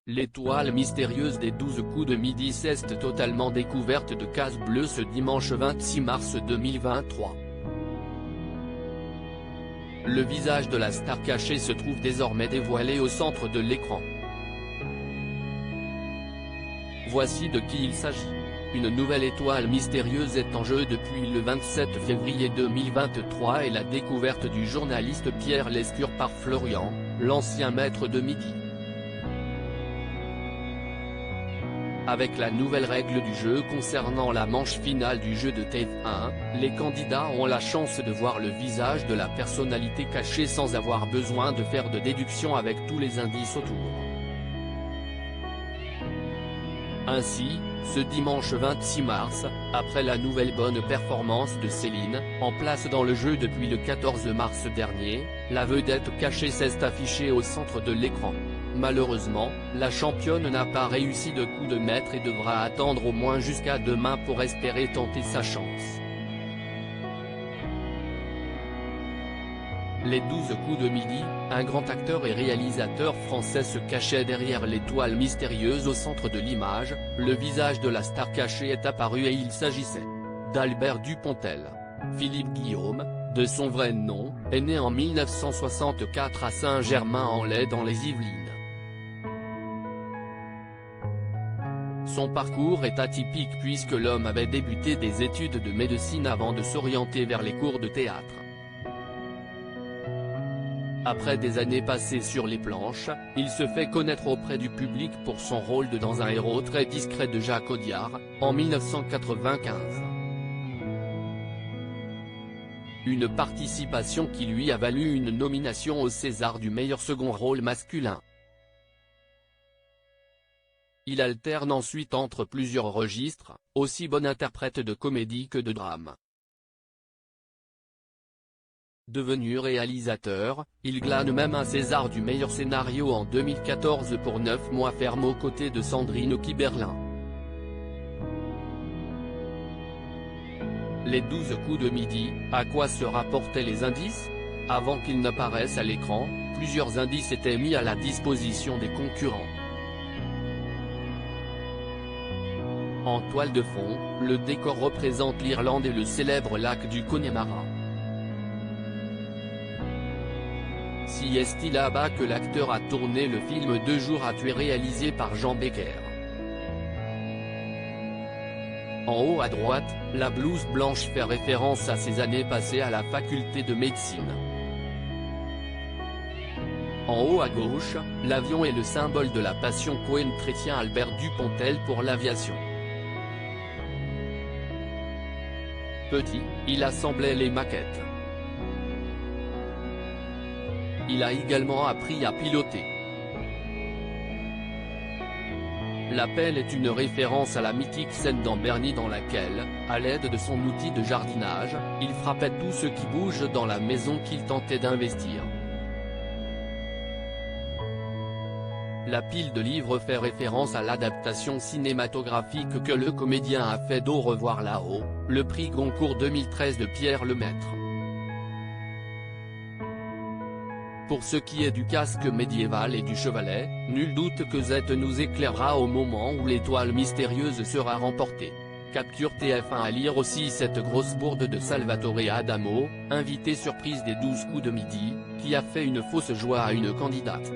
L'étoile mystérieuse des 12 coups de midi s'est totalement découverte de case bleue ce dimanche 26 mars 2023. Le visage de la star cachée se trouve désormais dévoilé au centre de l'écran. Voici de qui il s'agit. Une nouvelle étoile mystérieuse est en jeu depuis le 27 février 2023 et la découverte du journaliste Pierre Lescure par Florian, l'ancien maître de midi. Avec la nouvelle règle du jeu concernant la manche finale du jeu de TF1, les candidats ont la chance de voir le visage de la personnalité cachée sans avoir besoin de faire de déduction avec tous les indices autour. Ainsi, ce dimanche 26 mars, après la nouvelle bonne performance de Céline, en place dans le jeu depuis le 14 mars dernier, la vedette cachée s'est affichée au centre de l'écran. Malheureusement, la championne n'a pas réussi de coup de maître et devra attendre au moins jusqu'à demain pour espérer tenter sa chance. Les 12 coups de midi, un grand acteur et réalisateur français se cachait derrière l'étoile mystérieuse au centre de l'image. Le visage de la star cachée est apparu et il s'agissait d'Albert Dupontel. Philippe Guillaume, de son vrai nom, est né en 1964 à Saint-Germain-en-Laye dans les Yvelines. Son parcours est atypique puisque l'homme avait débuté des études de médecine avant de s'orienter vers les cours de théâtre. Après des années passées sur les planches, il se fait connaître auprès du public pour son rôle dans Un héros très discret de Jacques Audiard, en 1995. Une participation qui lui a valu une nomination au César du meilleur second rôle masculin. Il alterne ensuite entre plusieurs registres, aussi bon interprète de comédie que de drame. Devenu réalisateur, il glane même un César du meilleur scénario en 2014 pour 9 mois ferme aux côtés de Sandrine Kiberlin. Les 12 coups de midi, à quoi se rapportaient les indices? Avant qu'ils n'apparaissent à l'écran, plusieurs indices étaient mis à la disposition des concurrents. En toile de fond, le décor représente l'Irlande et le célèbre lac du Connemara. Si est-il là-bas que l'acteur a tourné le film 2 jours à tuer réalisé par Jean Becker. En haut à droite, la blouse blanche fait référence à ses années passées à la faculté de médecine. En haut à gauche, l'avion est le symbole de la passion qu'entretient Albert Dupontel pour l'aviation. Petit, il assemblait les maquettes. Il a également appris à piloter. L'appel est une référence à la mythique scène dans Bernie dans laquelle, à l'aide de son outil de jardinage, il frappait tout ce qui bouge dans la maison qu'il tentait d'investir. La pile de livres fait référence à l'adaptation cinématographique que le comédien a fait d'Au revoir là-haut, le prix Goncourt 2013 de Pierre Lemaitre. Pour ce qui est du casque médiéval et du chevalet, nul doute que Z nous éclairera au moment où l'étoile mystérieuse sera remportée. Capture TF1 à lire aussi cette grosse bourde de Salvatore Adamo, invité surprise des 12 coups de midi, qui a fait une fausse joie à une candidate.